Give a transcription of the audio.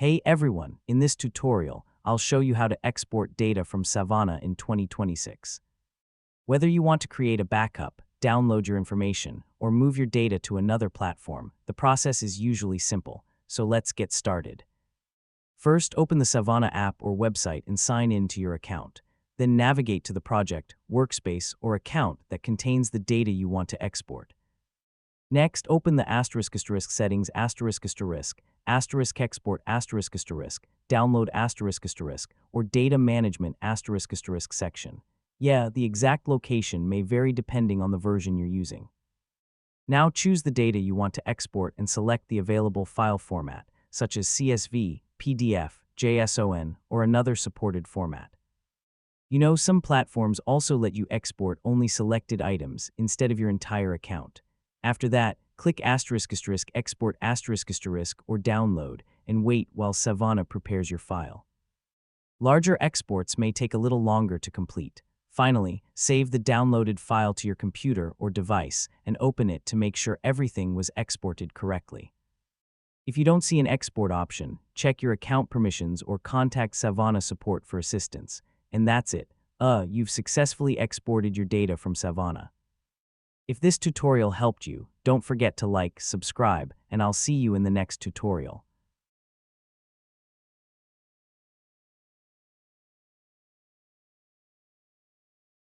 Hey everyone, in this tutorial, I'll show you how to export data from Savana in 2026. Whether you want to create a backup, download your information, or move your data to another platform, the process is usually simple, so let's get started. First, open the Savana app or website and sign in to your account. Then navigate to the project, workspace, or account that contains the data you want to export. Next, open the *** settings ***, export ***, download ***, or data management *** section. Yeah, the exact location may vary depending on the version you're using. Now choose the data you want to export and select the available file format, such as CSV, PDF, JSON, or another supported format. You know, some platforms also let you export only selected items instead of your entire account. After that, click ***, export ***, or download, and wait while Savana prepares your file. Larger exports may take a little longer to complete. Finally, save the downloaded file to your computer or device and open it to make sure everything was exported correctly. If you don't see an export option, check your account permissions or contact Savana support for assistance. And that's it. You've successfully exported your data from Savana. If this tutorial helped you, don't forget to like, subscribe, and I'll see you in the next tutorial.